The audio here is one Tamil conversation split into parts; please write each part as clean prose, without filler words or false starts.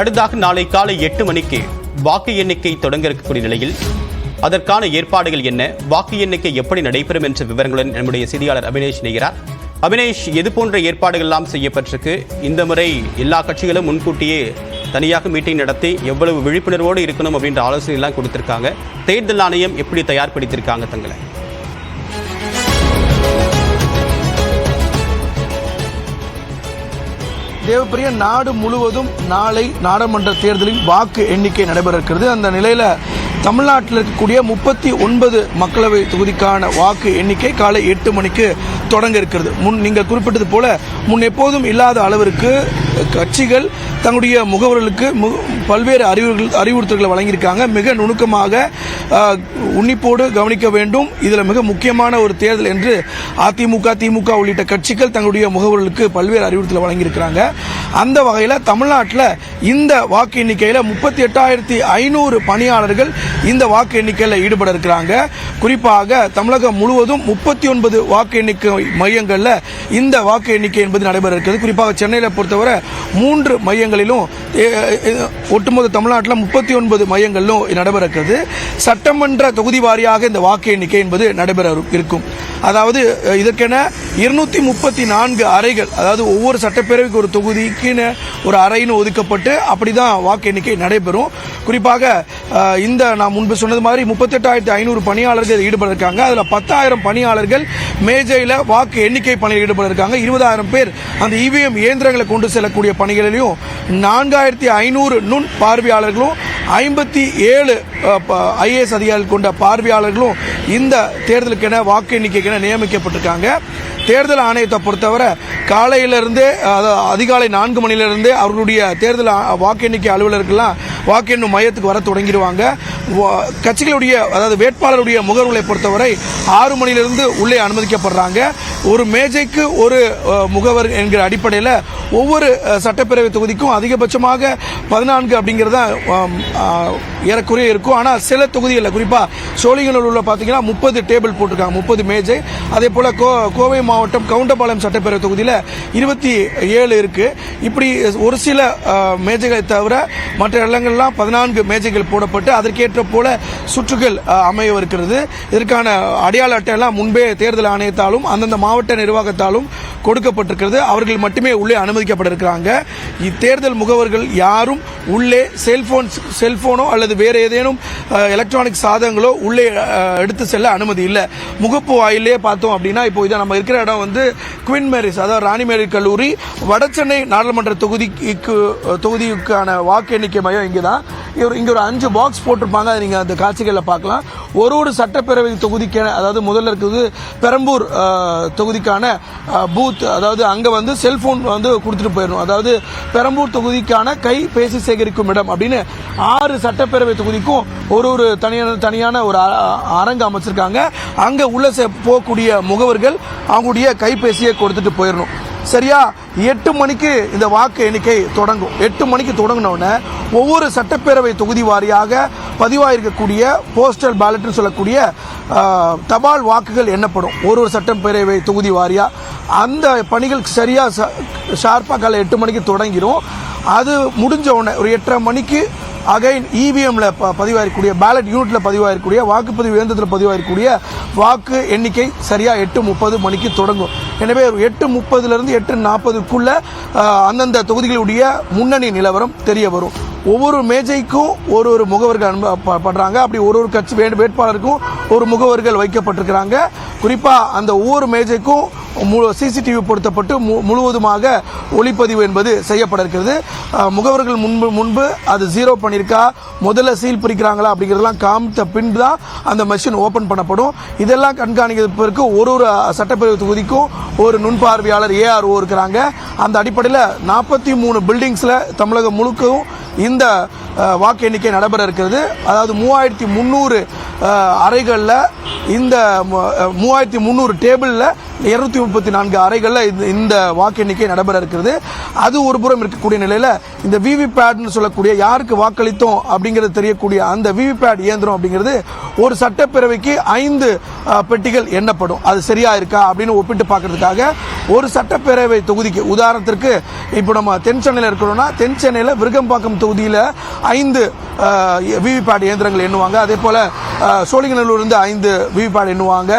அடுத்ததாக நாளை காலை 8 மணிக்கு வாக்கு எண்ணிக்கை தொடங்க இருக்கக்கூடிய நிலையில் அதற்கான ஏற்பாடுகள் என்ன, வாக்கு எண்ணிக்கை எப்படி நடைபெறும் என்ற விவரங்களுடன் நம்முடைய செய்தியாளர் அபினேஷ் இணைகிறார். அபினேஷ், எது போன்ற ஏற்பாடுகள் எல்லாம் செய்யப்பட்டிருக்கு? இந்த முறை எல்லா கட்சிகளும் முன்கூட்டியே தனியாக மீட்டிங் நடத்தி எவ்வளவு விழிப்புணர்வோடு இருக்கணும் அப்படின்ற ஆலோசனை எல்லாம் கொடுத்திருக்காங்க. தேர்தல் ஆணையம் எப்படி தயார்படுத்தியிருக்காங்க தங்களை? தேவப்பிரிய, நாடு முழுவதும் நாளை நாடாளுமன்ற தேர்தலின் வாக்கு எண்ணிக்கை நடைபெற இருக்கிறது. அந்த நிலையில தமிழ்நாட்டில் இருக்கக்கூடிய 39 மக்களவை தொகுதிக்கான வாக்கு எண்ணிக்கை காலை 8 மணிக்கு தொடங்க இருக்கிறது. நீங்கள் குறிப்பிட்டது போல முன் எப்போதும் இல்லாத அளவிற்கு கட்சிகள் தங்களுடைய முகவர்களுக்கு பல்வேறு அறிவுறுத்தல்களை வழங்கியிருக்காங்க. மிக நுணுக்கமாக உன்னிப்போடு கவனிக்க வேண்டும், இதில் மிக முக்கியமான ஒரு தேர்தல் என்று அதிமுக, திமுக உள்ளிட்ட கட்சிகள் தங்களுடைய முகவர்களுக்கு பல்வேறு அறிவுறுத்தலை வழங்கியிருக்கிறாங்க. அந்த வகையில் தமிழ்நாட்டில் இந்த வாக்கு எண்ணிக்கையில் 38,500 பணியாளர்கள் இந்த வாக்கு எண்ணிக்கையில் ஈடுபட இருக்கிறாங்க. குறிப்பாக தமிழகம் முழுவதும் 39 வாக்கு எண்ணிக்கை மையங்களில் இந்த வாக்கு எண்ணிக்கை என்பது நடைபெற இருக்கிறது. குறிப்பாக சென்னையில் பொறுத்தவரை 3 மையங்களிலும், ஒட்டுமொத்த தமிழ்நாட்டில் 39 மையங்களிலும் நடைபெற இருக்கிறது. சட்டமன்ற தொகுதி வாரியாக இந்த வாக்கு எண்ணிக்கை என்பது நடைபெற இருக்கும். அதாவது இதற்கென 234 அறைகள், அதாவது ஒவ்வொரு சட்டப்பேரவைக்கு ஒரு தொகுதிக்குன்னு ஒரு அறைன்னு ஒதுக்கப்பட்டு அப்படிதான் வாக்கு எண்ணிக்கை நடைபெறும். குறிப்பாக இந்த நான் முன்பு சொன்னது மாதிரி 38,500 பணியாளர்கள் ஈடுபட இருக்காங்க. அதில் 10,000 பணியாளர்கள் மேஜையில் வாக்கு எண்ணிக்கை பணியில் ஈடுபட இருக்காங்க. 20,000 பேர் அந்த இவிஎம் இயந்திரங்களை கொண்டு செல்லக்கூடிய பணிகளிலும், 4,500 நுண் பார்வையாளர்களும், 57 ஐஏஎஸ் அதிகாரிகள் கொண்ட பார்வையாளர்களும் இந்த தேர்தலுக்கென வாக்கு எண்ணிக்கைக்கென நியமிக்கப்பட்டிருக்காங்க. தேர்தல் ஆணையத்தை பொறுத்தவரை காலையிலிருந்தே, அதிகாலை 4 மணிலிருந்தே அவர்களுடைய தேர்தல் வாக்கு எண்ணிக்கை அலுவலர்கள்லாம் வாக்கு எண்ணும் மையத்துக்கு வர தொடங்கிடுவாங்க. கட்சிகளுடைய, அதாவது வேட்பாளருடைய முகவர்களை பொறுத்தவரை 6 மணிலிருந்து உள்ளே அனுமதிக்கப்படுறாங்க. ஒரு மேஜைக்கு ஒரு முகவர் என்கிற அடிப்படையில் ஒவ்வொரு சட்டப்பேரவை தொகுதிக்கும் அதிகபட்சமாக 14 அப்படிங்கிறது ஏறக்குறைய இருக்கும். ஆனால் சில தொகுதிகளில், குறிப்பாக சோழிங்கநல்லூரில் பார்த்தீங்கன்னா 30 டேபிள் போட்டிருக்காங்க, 30 மேஜை. அதே போல் கோவை மாவட்டம் கவுண்டபாளையம் சட்டப்பேரவை தொகுதியில் 27 இருக்கு. இப்படி ஒரு சில மேஜைகளை தவிர மற்ற இடங்கள்லாம் 14 மேஜைகள் போடப்பட்டு அதற்கேற்ற போல சுற்றுகள் அமையவிருக்கிறது. இதற்கான அடையாள அட்டையெல்லாம் முன்பே தேர்தல் ஆணையத்தாலும் அந்தந்த மாவட்ட நிர்வாகத்தாலும் கொடுக்கப்பட்டிருக்கிறது. அவர்கள் மட்டுமே உள்ளே அனுமதிக்கப்பட இருக்கிறாங்க. இத்தேர்தல் முகவர்கள் யாரும் உள்ளே செல்போனோ அல்லது வேறு ஏதேனும் எலக்ட்ரானிக் சாதனங்களோ உள்ளே எடுத்து செல்ல அனுமதி இல்லை. முகப்பு வாயிலே பார்த்தோம் அப்படின்னா, இப்போ இதை நம்ம இருக்கிற இடம் வந்து குவீன் மேரிஸ், அதாவது ராணி மேரி கல்லூரி, வடசென்னை நாடாளுமன்ற தொகுதிக்கான வாக்கு எண்ணிக்கை மையம் இங்கே தான். இங்க ஒரு 5 பாக்ஸ் போட்டிருப்பாங்க, அதை நீங்க அந்த காட்சிகளில் பார்க்கலாம். ஒரு சட்டப்பேரவை தொகுதிக்கு, அதாவது முதல்ல இருக்கிறது பெரம்பூர் தொகுதிக்கான பூத், அதாவது அங்க வந்து செல்போன் வந்து கொடுத்துட்டு போயிடணும். அதாவது பெரம்பூர் தொகுதிக்கான கைபேசி சேகரிக்கும் இடம் அப்படின்னு 6 சட்டப்பேரவை தொகுதிக்கும் ஒரு தனியான ஒரு அரங்கு அமைச்சிருக்காங்க. அங்க உள்ள போகக்கூடிய முகவர்கள் அவங்களுடைய கைபேசியை கொடுத்துட்டு போயிடணும். சரியா 8 மணிக்கு இந்த வாக்கு எண்ணிக்கை தொடங்கும். 8 மணிக்கு தொடங்கினோடனே ஒவ்வொரு சட்டப்பேரவை தொகுதி வாரியாக பதிவாயிருக்கக்கூடிய போஸ்டல் பேலட்னு சொல்லக்கூடிய தபால் வாக்குகள் எண்ணப்படும். ஒரு சட்டப்பேரவை தொகுதி வாரியா அந்த பணிகள் சரியா ஷார்ப்பாக காலை 8 மணிக்கு தொடங்கிடும். அது முடிஞ்ச உடனே ஒரு 8:30 மணிக்கு அகைன் இவிஎம்ல பதிவாயிருக்கக்கூடிய பேலட் யூனிட்ல பதிவாயிருக்கூடிய வாக்குப்பதிவு இயந்திரத்தில் பதிவாயிருக்கூடிய வாக்கு எண்ணிக்கை சரியா 8:30 மணிக்கு தொடங்கும். எனவே 8:30 8:40 அந்தந்த தொகுதிகளுடைய முன்னணி நிலவரம் தெரிய வரும். ஒவ்வொரு மேஜைக்கும் ஒரு முகவர்கள் பண்றாங்க. அப்படி ஒரு கட்சி வேட்பாளருக்கும் ஒரு முகவர்கள் வைக்கப்பட்டிருக்கிறாங்க. குறிப்பா அந்த ஒவ்வொரு மேஜைக்கும் சிசிடிவி பொருத்தப்பட்டு முழுவதுமாக ஒளிப்பதிவு என்பது செய்யப்பட இருக்கிறது. முகவர்கள் முன்பு அது 0 பண்ணிருக்கா, முதல்ல சீல் பிரிக்கிறாங்களா அப்படிங்கிறதெல்லாம் காமித்த பின் தான் அந்த மெஷின் ஓபன் பண்ணப்படும். இதெல்லாம் கண்காணிப்பதற்கு ஒரு சட்டப்பேரவை தொகுதிக்கும் ஒரு நுண்பார்வையாளர் ARO இருக்கிறாங்க. அந்த அடிப்படையில் 43 பில்டிங்ஸ்ல தமிழகம் முழுக்கவும் இந்த வாக்கு எண்ணிக்கை நடைபெற இருக்கிறது. அதாவது 3300 அறைகளில் இந்த 3300 டேபிளில் 234 அறைகளில் இந்த வாக்கு எண்ணிக்கை நடைபெற இருக்கிறது. அது ஒரு புறம் இருக்கக்கூடிய நிலையில் இந்த விவிபேட்னு சொல்லக்கூடிய யாருக்கு வாக்களித்தோம் அப்படிங்கிறது தெரியக்கூடிய அந்த விவிபேட் இயந்திரம் அப்படிங்கிறது ஒரு சட்டப்பேரவைக்கு 5 பெட்டிகள் எண்ணப்படும். அது சரியா இருக்கா அப்படின்னு ஒப்பிட்டு பார்க்கறதுக்காக ஒரு சட்டப்பேரவை தொகுதிக்கு, உதாரணத்திற்கு இப்போ நம்ம தென் சென்னையில் இருக்கிறோம்னா தென் சென்னையில் விருகம்பாக்கம் தொகுதியில் 5 விவிபேட் இயந்திரங்கள் எண்ணுவாங்க. அதே போல சோழிங்கநல்லூர்லேருந்து 5 விவிபேட் எண்ணுவாங்க.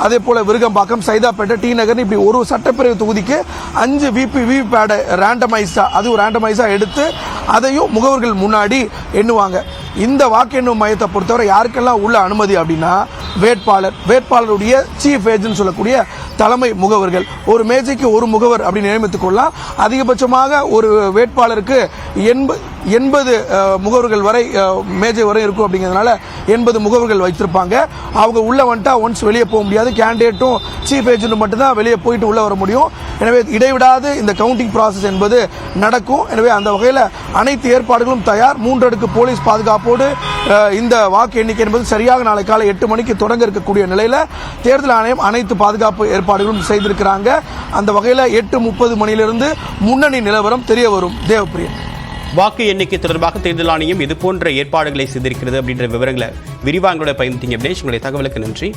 அதே போல விருகம்பாக்கம், சைதாப்பேட்டை, டி நகர், இப்படி ஒரு சட்டப்பேரவை தொகுதிக்கு 5 விவிபேட் ரேண்டமைஸா எடுத்து அதையும் முகவர்கள் முன்னாடி எண்ணுவாங்க. இந்த வாக்கு எண்ணும் மையத்தை பொறுத்தவரை யாருக்கெல்லாம் உள்ள அனுமதி அப்படின்னா வேட்பாளருடைய சீஃப் ஏஜென்ட் சொல்லக்கூடிய தலைமை முகவர்கள், ஒரு மேஜைக்கு ஒரு முகவர் அப்படி நியமித்துக் கொள்ளலாம். அதிகபட்சமாக ஒரு வேட்பாளருக்கு 80 முகவர்கள் வரை மேஜை வரை இருக்கும். அப்படிங்கிறதுனால 80 முகவர்கள் வைத்திருப்பாங்க. அவங்க உள்ள வந்துட்டா ஒன்ஸ் வெளியே போக முடியாது. கேண்டிடேட்டும் சீஃப் ஏஜென்ட்டும் மட்டும்தான் வெளியே போயிட்டு உள்ள வர முடியும். எனவே இடைவிடாது இந்த கவுண்டிங் ப்ராசஸ் என்பது நடக்கும். எனவே அந்த வகையில் அனைத்து ஏற்பாடுகளும் தயார். 3 அடுக்கு போலீஸ் பாதுகாப்போடு இந்த வாக்கு எண்ணிக்கை என்பது சரியாக நாளை காலை 8 மணிக்கு தொடங்க இருக்கக்கூடிய நிலையில் தேர்தல் ஆணையம் அனைத்து பாதுகாப்பு ஏற்பாடுகளும் செய்திருக்கிறாங்க. அந்த வகையில் 8:30 மணியிலிருந்து முன்னணி நிலவரம் தெரிய வரும். தேவப்பிரியன், வாக்கு எண்ணிக்கை தொடர்பாக தேர்தல் ஆணையம் இது போன்ற ஏற்பாடுகளை செய்திருக்கிறது அப்படின்ற விவரங்களை விரிவாங்களோட பயந்துட்டீங்க. உங்களுடைய தகவலுக்கு நன்றி.